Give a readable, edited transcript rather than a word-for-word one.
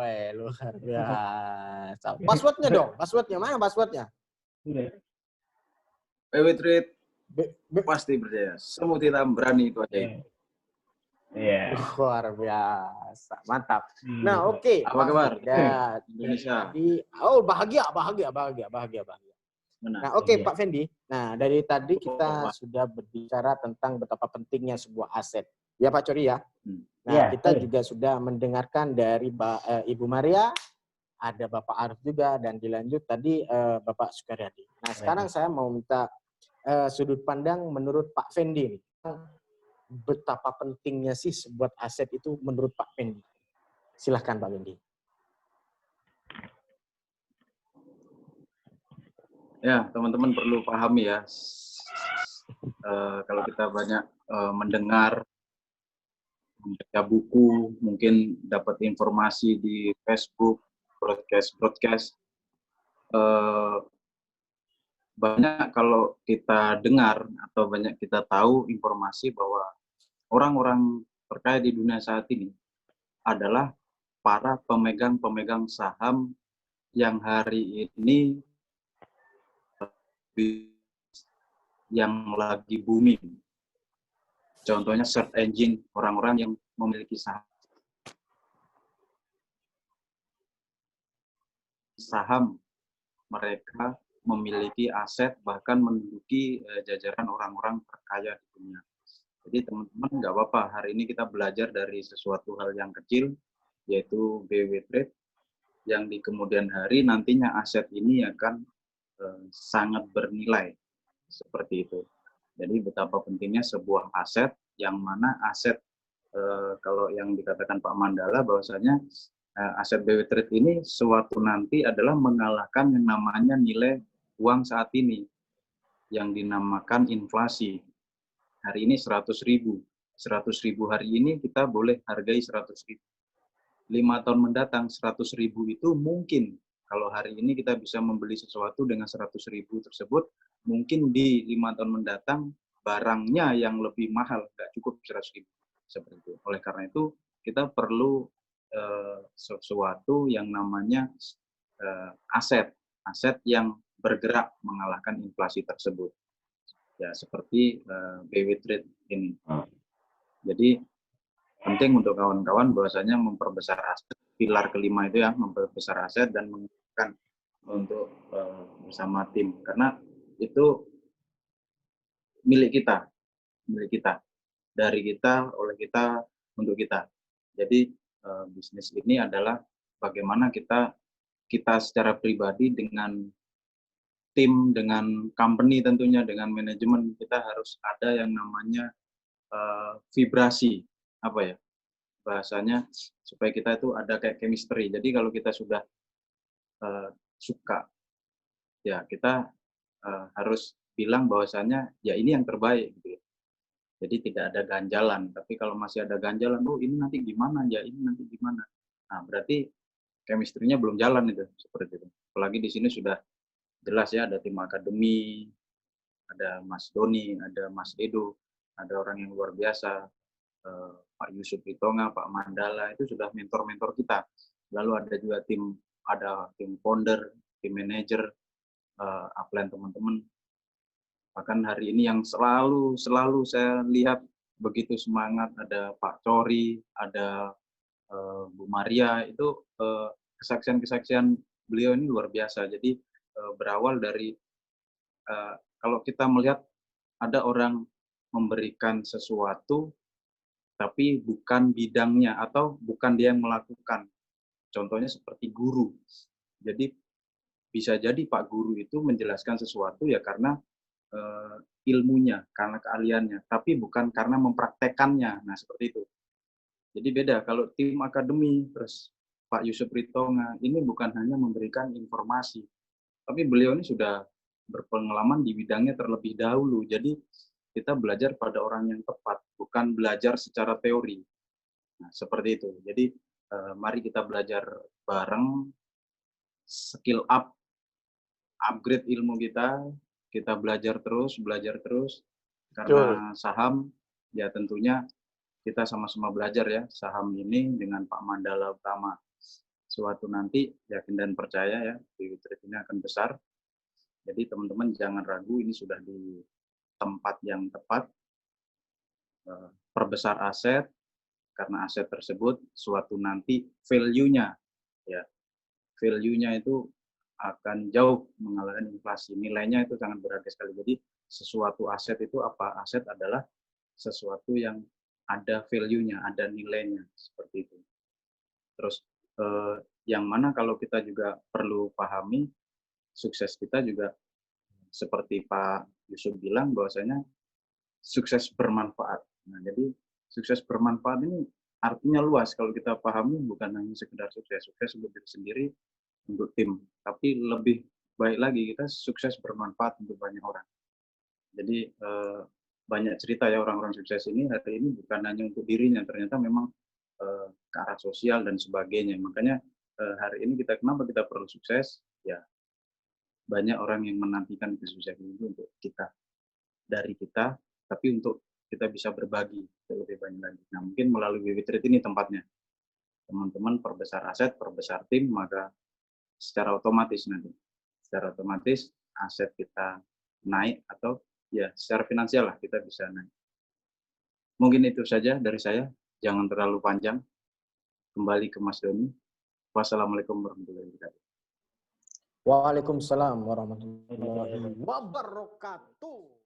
Weh, luar biasa. Passwordnya dong, passwordnya mana passwordnya? PW Trade pasti percaya. Semua kita berani itu aja. Iya. Luar biasa, mantap. Nah, oke. Apa kabar? Indonesia. Bahagia. Nah, oke, Pak Fendi. Nah, dari tadi kita sudah berbicara tentang betapa pentingnya sebuah aset. Ya, Pak Cori ya. Nah, kita juga sudah mendengarkan dari Ibu Maria, ada Bapak Arif juga, dan dilanjut tadi Bapak Sukaryadi. Nah, sekarang saya mau minta sudut pandang menurut Pak Fendi. Betapa pentingnya sih sebuah aset itu menurut Pak Fendi. Silahkan Pak Fendi. Ya, teman-teman perlu pahami ya. Kalau kita banyak mendengar, membaca buku, mungkin dapat informasi di Facebook, broadcast. Banyak kalau kita dengar atau banyak kita tahu informasi bahwa orang-orang terkaya di dunia saat ini adalah para pemegang saham yang hari ini yang lagi booming. Contohnya search engine, orang-orang yang memiliki saham, mereka memiliki aset, bahkan menduduki jajaran orang-orang terkaya di dunia. Jadi teman-teman nggak apa-apa, hari ini kita belajar dari sesuatu hal yang kecil, yaitu BW Trade, yang di kemudian hari nantinya aset ini akan sangat bernilai, seperti itu. Jadi betapa pentingnya sebuah aset, yang mana aset, kalau yang dikatakan Pak Mandala, bahwasanya aset BW Trade ini suatu nanti adalah mengalahkan yang namanya nilai uang saat ini, yang dinamakan inflasi. Hari ini 100.000. 100.000 hari ini kita boleh hargai 100.000. 5 tahun mendatang 100.000 itu mungkin, kalau hari ini kita bisa membeli sesuatu dengan 100.000 tersebut, mungkin di 5 tahun mendatang barangnya yang lebih mahal, nggak cukup 100.000. Seperti itu. Oleh karena itu, kita perlu sesuatu yang namanya aset yang bergerak mengalahkan inflasi tersebut. Ya, seperti BW Trade ini. Jadi penting untuk kawan-kawan bahwasanya memperbesar aset, pilar kelima itu ya, memperbesar aset dan menggunakan untuk bersama tim, karena itu milik kita, dari kita, oleh kita, untuk kita. Jadi bisnis ini adalah bagaimana kita secara pribadi dengan tim, dengan company tentunya, dengan manajemen, kita harus ada yang namanya vibrasi, apa ya bahasanya, supaya kita itu ada kayak chemistry. Jadi kalau kita sudah suka, ya kita harus bilang bahwasanya ya ini yang terbaik gitu ya. Jadi tidak ada ganjalan. Tapi kalau masih ada ganjalan, oh ini nanti gimana ya, ini nanti gimana. Nah, berarti chemistry-nya belum jalan itu, seperti itu. Apalagi di sini sudah jelas ya, ada tim akademi, ada Mas Doni, ada Mas Edo, ada orang yang luar biasa, Pak Yusuf Ritonga, Pak Mandala, itu sudah mentor-mentor kita. Lalu ada juga tim founder, tim manager, upline teman-teman. Bahkan hari ini yang selalu saya lihat begitu semangat, ada Pak Cori, ada Bu Maria, itu kesaksian-kesaksian beliau ini luar biasa. Jadi berawal dari kalau kita melihat ada orang memberikan sesuatu tapi bukan bidangnya atau bukan dia yang melakukan. Contohnya seperti guru. Jadi bisa jadi Pak Guru itu menjelaskan sesuatu ya karena ilmunya, karena keahliannya, tapi bukan karena mempraktekannya. Nah, seperti itu. Jadi beda kalau tim akademi, terus Pak Yusuf Ritonga, ini bukan hanya memberikan informasi, tapi beliau ini sudah berpengalaman di bidangnya terlebih dahulu. Jadi kita belajar pada orang yang tepat, bukan belajar secara teori. Nah, seperti itu. Jadi mari kita belajar bareng, skill up, upgrade ilmu kita belajar terus, karena saham, ya tentunya kita sama-sama belajar ya, saham ini dengan Pak Mandala utama. suatu nanti yakin dan percaya ya, Bibit Retreat ini akan besar. Jadi teman-teman jangan ragu, ini sudah di tempat yang tepat. Perbesar aset, karena aset tersebut suatu nanti value-nya, ya, value-nya itu akan jauh mengalahkan inflasi. Nilainya itu sangat berharga sekali. Jadi sesuatu aset itu apa? Aset adalah sesuatu yang ada value-nya, ada nilainya, seperti itu. Terus yang mana kalau kita juga perlu pahami, sukses kita juga seperti Pak Yusuf bilang bahwasanya sukses bermanfaat. Nah, jadi sukses bermanfaat ini artinya luas. Kalau kita pahami bukan hanya sekedar sukses untuk diri sendiri, untuk tim, tapi lebih baik lagi kita sukses bermanfaat untuk banyak orang. Jadi banyak cerita ya orang-orang sukses ini hari ini bukan hanya untuk dirinya, ternyata memang ke arah sosial dan sebagainya. Makanya hari ini kenapa kita perlu sukses? Ya banyak orang yang menantikan kesuksesan itu untuk kita, dari kita, tapi untuk kita bisa berbagi lebih banyak lagi. Nah, mungkin melalui Bibit Retreat ini tempatnya. Teman-teman perbesar aset, perbesar tim, maka secara otomatis aset kita naik atau ya secara finansial lah kita bisa naik. Mungkin itu saja dari saya. Jangan terlalu panjang. Kembali ke Mas Doni. Wassalamualaikum warahmatullahi wabarakatuh. Waalaikumsalam warahmatullahi wabarakatuh.